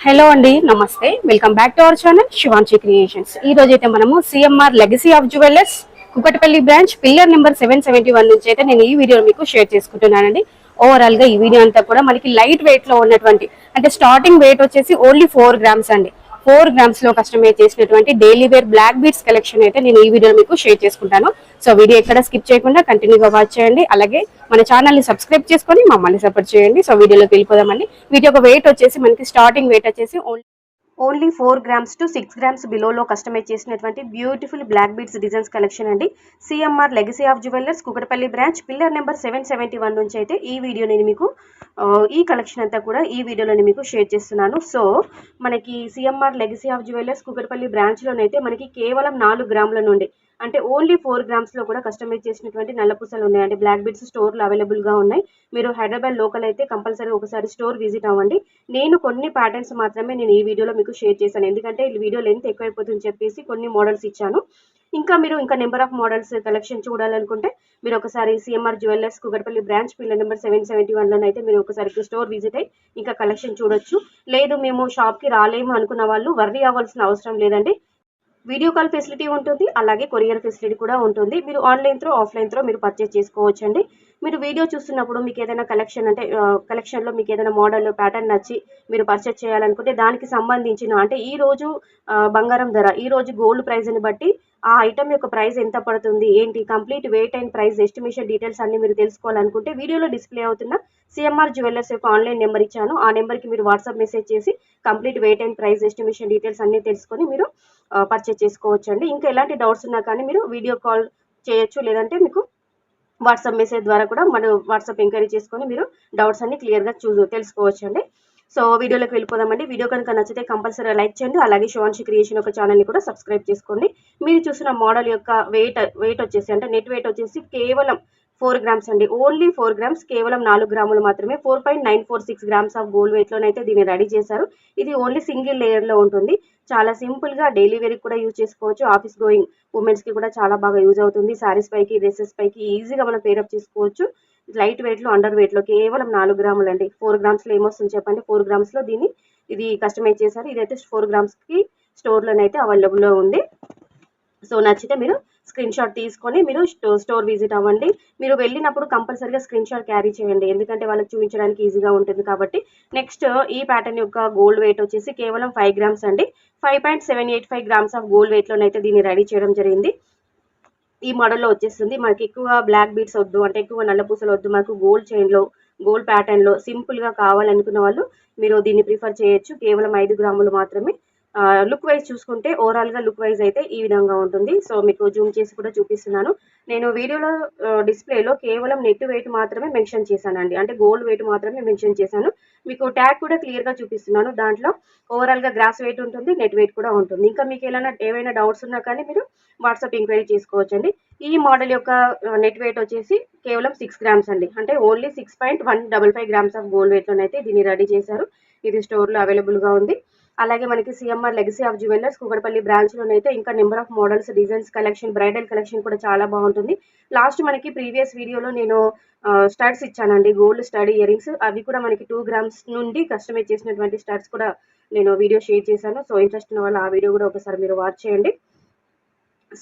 Hello అండి, నమస్తే. Welcome back to our channel Shivanshi creations. ఈ రోజు అయితే మనము CMR legacy of jewellers Kukatpally branch pillar number 771 నుంచి అయితే నేను ఈ వీడియో మీకు షేర్ చేసుకుంటున్నానండి. ఓవరాల్ గా ఈ వీడియో అంతా కూడా మనకి లైట్ వెయిట్ లో ఉన్నటువంటి, అంటే స్టార్టింగ్ వెయిట్ వచ్చేసి ఓన్లీ 4 గ్రామ్స్ అండి. 4 గ్రామ్స్ లో కస్టమైజ్ చేసినటువంటి daily wear black beads collection అయితే నేను ఈ వీడియో మీకు షేర్ చేసుకుంటాను. సో వీడియో ఎక్కడ స్కిప్ చేయకుండా కంటిన్యూగా వాచ్ చేయండి. అలాగే మన ఛానల్ ని సబ్స్క్రైబ్ చేసుకొని మమ్మల్ని సపోర్ట్ చేయండి. సో వీడియోలోకి వెళ్ళిపోదామండి. వీటి యొక్క వెయిట్ వచ్చేసి మనకి స్టార్టింగ్ వెయిట్ వచ్చేసి ఓన్లీ 4 గ్రామ్స్ టు 6 గ్రామ్స్ బిలోలో కస్టమైజ్ చేసినటువంటి beautiful black beads designs collection అండి. CMR legacy of jewellers Kukatpally branch pillar number 771 నుంచి అయితే ఈ వీడియో నేను మీకు ఈ కలెక్షన్ అంతా కూడా ఈ వీడియోలో మీకు షేర్ చేస్తున్నాను. సో మనకి CMR legacy of jewellers Kukatpally బ్రాంచ్లోనైతే మనకి కేవలం 4 గ్రాముల నుండి, అంటే ఓన్లీ 4 గ్రామ్స్లో కూడా కస్టమైజ్ చేసినటువంటి నల్లపూసలు ఉన్నాయి. అంటే బ్లాక్ బీడ్స్ స్టోర్లు అవైలబుల్గా ఉన్నాయి. మీరు హైదరాబాద్ లోకల్ అయితే కంపల్సరీ ఒకసారి స్టోర్ విజిట్ అవ్వండి. నేను కొన్ని ప్యాటర్న్స్ మాత్రమే నేను ఈ వీడియోలో మీకు షేర్ చేశాను, ఎందుకంటే ఈ వీడియో లెంత్ ఎక్కువైపోతుందని చెప్పేసి కొన్ని మోడల్స్ ఇచ్చాను. ఇంకా మీరు నెంబర్ ఆఫ్ మోడల్స్ కలెక్షన్ చూడాలనుకుంటే మీరు ఒకసారి CMR jewellers Kukatpally branch pillar number 771 అయితే మీరు ఒకసారి స్టోర్ విజిట్ అయ్యి ఇంకా కలెక్షన్ చూడొచ్చు. లేదు మేము షాప్కి రాలేము అనుకున్న వాళ్ళు వర్రీ అవ్వాల్సిన అవసరం లేదండి. వీడియో కాల్ ఫెసిలిటీ ఉంటుంది, అలాగే కొరియర్ ఫెసిలిటీ కూడా ఉంటుంది. మీరు ఆన్లైన్ త్రో ఆఫ్లైన్ త్రో మీరు పర్చేస్ చేసుకోవచ్చు అండి. మీరు వీడియో చూస్తున్నప్పుడు మీకు ఏదైనా కలెక్షన్, అంటే కలెక్షన్లో మీకు ఏదైనా మోడల్ ప్యాటర్న్ నచ్చి మీరు పర్చేస్ చేయాలనుకుంటే దానికి సంబంధించిన, అంటే ఈ రోజు బంగారం ధర, ఈ రోజు గోల్డ్ ప్రైస్ని బట్టి ఆ ఐటమ్ యొక్క ప్రైస్ ఎంత పడుతుంది ఏంటి, complete wait and price estimation details అన్ని మీరు తెలుసుకోవాలనుకుంటే వీడియోలో డిస్ప్లే అవుతున్న సిఎంఆర్ జ్యువెలర్స్ యొక్క ఆన్లైన్ నెంబర్ ఇచ్చాను. ఆ నెంబర్కి మీరు వాట్సాప్ మెసేజ్ చేసి complete wait and price estimation details అన్ని తెలుసుకొని మీరు పర్చేస్ చేసుకోవచ్చు అండి. ఇంకా ఎలాంటి డౌట్స్ ఉన్నా కానీ మీరు వీడియో కాల్ చేయొచ్చు, లేదంటే మీకు వాట్సాప్ మెసేజ్ ద్వారా కూడా మనం వాట్సాప్ ఎంక్వైరీ చేసుకొని మీరు డౌట్స్ అన్ని క్లియర్గా తెలుసుకోవచ్చు అండి. సో వీడియోలోకి వెళ్ళిపోదామండి. వీడియో కనుక నచ్చితే కంపల్సరీ లైక్ చేయండి, అలాగే శివాంశి క్రియేషన్ ఒక ఛానల్ని కూడా సబ్స్క్రైబ్ చేసుకోండి. మీరు చూసిన మోడల్ యొక్క వెయిట్ వచ్చేసి, అంటే నెట్ వెయిట్ వచ్చేసి కేవలం 4 గ్రామ్స్ అండి. ఓన్లీ 4 గ్రామ్స్, కేవలం 4 గ్రాములు మాత్రమే. 4.946 గ్రామ్స్ ఆఫ్ గోల్డ్ వెయిట్లోనైతే దీన్ని రెడీ చేశారు. ఇది ఓన్లీ సింగిల్ లేయర్లో ఉంటుంది. చాలా సింపుల్గా డైలీ వేర్కి కూడా యూజ్ చేసుకోవచ్చు. ఆఫీస్ గోయింగ్ ఉమెన్స్కి కూడా చాలా బాగా యూజ్ అవుతుంది. శారీస్ పైకి, డ్రెస్సెస్ పైకి ఈజీగా మనం పేరప్ చేసుకోవచ్చు. లైట్ వెయిట్లో, అండర్ వెయిట్లో కేవలం 4 గ్రాములు అండి. 4 గ్రామ్స్లో ఏమొస్తుంది చెప్పండి. 4 గ్రామ్స్లో ఇది కస్టమైజ్ చేశారు. ఇదైతే 4 గ్రామ్స్కి స్టోర్లోనైతే అవైలబుల్లో ఉంది. సో నచ్చితే మీరు స్క్రీన్ షాట్ తీసుకొని మీరు స్టోర్ విజిట్ అవ్వండి. మీరు వెళ్ళినప్పుడు కంపల్సరీగా స్క్రీన్ షాట్ క్యారీ చేయండి, ఎందుకంటే వాళ్ళకి చూపించడానికి ఈజీగా ఉంటుంది కాబట్టి. నెక్స్ట్ ఈ ప్యాటర్న్ యొక్క గోల్డ్ వెయిట్ వచ్చేసి కేవలం 5 గ్రామ్స్ అండి. 5.785 గ్రామ్స్ ఆఫ్ గోల్డ్ వెయిట్లోనైతే దీన్ని రెడీ చేయడం జరిగింది. ఈ మోడల్లో వచ్చేస్తుంది. మనకి ఎక్కువ బ్లాక్ బీడ్స్ వద్దు, అంటే ఎక్కువ నల్లపూసలు వద్దు, మనకు గోల్డ్ చైన్లో, గోల్డ్ ప్యాటర్న్లో సింపుల్గా కావాలనుకున్న వాళ్ళు మీరు దీన్ని ప్రిఫర్ చేయొచ్చు. కేవలం 5 గ్రాములు మాత్రమే. లుక్ వైజ్ చూసుకుంటే ఓవరాల్గా లుక్ వైజ్ అయితే ఈ విధంగా ఉంటుంది. సో మీకు జూమ్ చేసి కూడా చూపిస్తున్నాను. నేను వీడియోలో డిస్ప్లేలో కేవలం నెట్ వెయిట్ మాత్రమే మెన్షన్ చేశానండి, అంటే గోల్డ్ వెయిట్ మాత్రమే మెన్షన్ చేశాను. మీకు ట్యాగ్ కూడా క్లియర్గా చూపిస్తున్నాను. దాంట్లో ఓవరాల్గా గ్రాస్ వెయిట్ ఉంటుంది, నెట్ వెయిట్ కూడా ఉంటుంది. ఇంకా మీకు ఏమైనా డౌట్స్ ఉన్నా కానీ మీరు వాట్సాప్ ఎంక్వైరీ చేసుకోవచ్చండి. ఈ మోడల్ యొక్క నెట్ వెయిట్ వచ్చేసి కేవలం 6 గ్రామ్స్ అండి, అంటే ఓన్లీ 6.155 గ్రామ్స్ ఆఫ్ గోల్డ్ వెయిట్లోనైతే దీన్ని రెడీ చేశారు. ఇది స్టోర్లో అవైలబుల్గా ఉంది. అలాగే మనకి CMR legacy of jewellers Kukatpally బ్రాంచ్లోనైతే ఇంకా number of models, designs collection, bridal collection కూడా చాలా బాగుంటుంది. లాస్ట్ మనకి ప్రీవియస్ వీడియోలో నేను స్టడ్స్ ఇచ్చానండి, గోల్డ్ స్టడ్ ఇయర్ రింగ్స్. అవి కూడా మనకి 2 గ్రామ్స్ నుండి కస్టమైజ్ చేసినటువంటి స్టడ్స్ కూడా నేను వీడియో షేర్ చేశాను. సో ఇంట్రెస్ట్ ఉన్న వాళ్ళు ఆ వీడియో కూడా ఒకసారి మీరు వాచ్ చేయండి.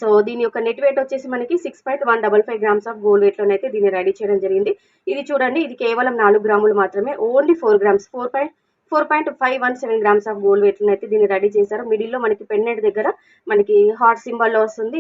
సో దీని యొక్క నెట్ వెయిట్ వచ్చేసి మనకి 6.155 గ్రామ్స్ ఆఫ్ గోల్డ్ వెయిట్లోనైతే దీన్ని రెడీ చేయడం జరిగింది. ఇది చూడండి, ఇది కేవలం 4 గ్రాములు మాత్రమే. Only 4 grams, 4.517 grams of gold వెయిట్లోనైతే దీన్ని రెడీ చేశారు. మిడిల్లో మనకి పెండెంట్ దగ్గర మనకి హార్ట్ సింబల్లో వస్తుంది.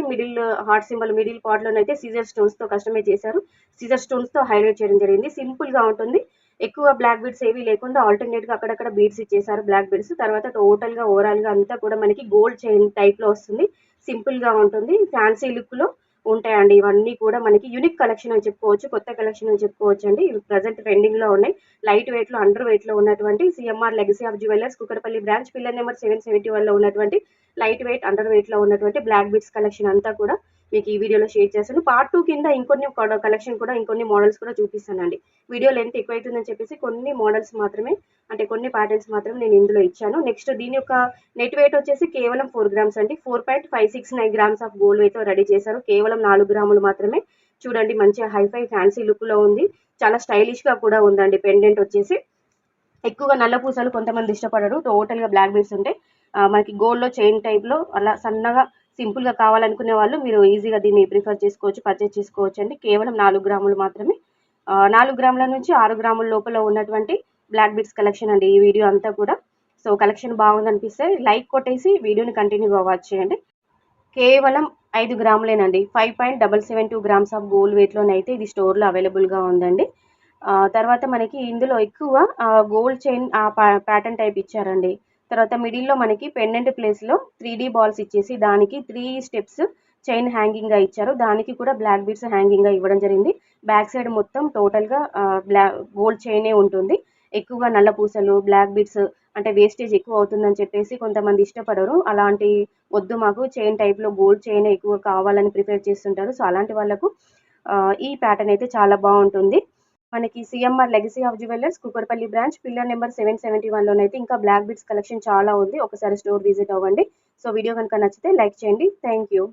హార్ట్ సింబల్ మిడిల్ పార్ట్లోనైతే సీజర్ స్టోన్స్తో కస్టమైజ్ చేశారు. సీజర్ స్టోన్స్తో హైలైట్ చేయడం జరిగింది. సింపుల్గా ఉంటుంది. ఎక్కువ బ్లాక్ బీడ్స్ ఏవి లేకుండా ఆల్టర్నేట్గా అక్కడక్కడ బీడ్స్ ఇచ్చేసారు, బ్లాక్ బీడ్స్. తర్వాత టోటల్గా ఓవరాల్గా అంతా కూడా మనకి గోల్డ్ చైన్ టైప్లో వస్తుంది. సింపుల్గా ఉంటుంది, ఫ్యాన్సీ లుక్లో ఉంటాయండి. ఇవన్నీ కూడా మనకి యూనిక్ కలెక్షన్ అని చెప్పుకోవచ్చు, కొత్త కలెక్షన్ అని చెప్పుకోవచ్చు అండి. ఇవి ప్రజెంట్ ట్రెండింగ్లో ఉన్నాయి. లైట్ వెయిట్లో, అండర్ వెయిట్లో ఉన్నటువంటి CMR legacy of jewellers Kukatpally branch pillar number 771లో ఉన్నటువంటి లైట్ వెయిట్, అండర్ వెయిట్లో ఉన్నటువంటి బ్లాక్ బీడ్స్ కలెక్షన్ అంతా కూడా మీకు ఈ వీడియోలో షేర్ చేస్తాను. పార్ట్ 2 కింద ఇంకొన్ని కలెక్షన్ కూడా, ఇంకొన్ని మోడల్స్ కూడా చూపిస్తానండి. వీడియో లెంత్ ఎక్కువైతుందని చెప్పేసి కొన్ని మోడల్స్ మాత్రమే, అంటే కొన్ని ప్యాటర్న్స్ మాత్రమే నేను ఇందులో ఇచ్చాను. నెక్స్ట్ దీని యొక్క నెట్ వెయిట్ వచ్చేసి కేవలం 4 గ్రామ్స్ అండి. 4.569 grams of gold weight ready చేశారు. కేవలం 4 గ్రాములు మాత్రమే. చూడండి, మంచిగా హైఫై ఫ్యాన్సీ లుక్లో ఉంది. చాలా స్టైలిష్గా కూడా ఉందండి. పెండెంట్ వచ్చేసి ఎక్కువగా నల్ల పూసలు కొంతమంది ఇష్టపడరు, టోటల్గా బ్లాక్ బీడ్స్ ఉంటాయి. మనకి గోల్డ్లో చైన్ టైప్లో అలా సన్నగా సింపుల్గా కావాలనుకునే వాళ్ళు మీరు ఈజీగా దీన్ని ప్రిఫర్ చేసుకోవచ్చు, పర్చేస్ చేసుకోవచ్చు అండి. కేవలం 4 గ్రాములు మాత్రమే. 4 గ్రాముల నుంచి 6 గ్రాముల లోపల ఉన్నటువంటి బ్లాక్ బీడ్స్ కలెక్షన్ అండి ఈ వీడియో అంతా కూడా. సో కలెక్షన్ బాగుందనిపిస్తే లైక్ కొట్టేసి వీడియోని కంటిన్యూగా వాచ్ చేయండి. కేవలం 5 గ్రాములేనండి. 5.772 గ్రామ్స్ ఆఫ్ గోల్డ్ వెయిట్లోనైతే ఇది స్టోర్లో అవైలబుల్గా ఉందండి. తర్వాత మనకి ఇందులో ఎక్కువ గోల్డ్ చైన్ ప్యాటర్న్ టైప్ ఇచ్చారండి. తర్వాత మిడిల్లో మనకి పెండెంట్ ప్లేస్లో 3D బాల్స్ ఇచ్చేసి దానికి 3 స్టెప్స్ చైన్ హ్యాంగింగ్గా ఇచ్చారు. దానికి కూడా బ్లాక్ బీడ్స్ హ్యాంగింగ్గా ఇవ్వడం జరిగింది. బ్యాక్ సైడ్ మొత్తం టోటల్గా గోల్డ్ చైనే ఉంటుంది. ఎక్కువగా నల్ల పూసలు బ్లాక్ బీడ్స్ అంటే వేస్టేజ్ ఎక్కువ అవుతుందని చెప్పేసి కొంతమంది ఇష్టపడరు. అలాంటి వద్దు, మాకు చైన్ టైప్లో గోల్డ్ చైన్ ఎక్కువ కావాలని ప్రిఫర్ చేస్తుంటారు. సో అలాంటి వాళ్ళకు ఈ ప్యాటర్న్ అయితే చాలా బాగుంటుంది. మనకి CMR legacy of jewellers Kukatpally branch pillar number 771లోనైతే ఇంకా బ్లాక్ బీడ్స్ కలెక్షన్ చాలా ఉంది. ఒకసారి స్టోర్ విజిట్ అవ్వండి. సో వీడియో కనుక నచ్చితే లైక్ చేయండి. Thank you.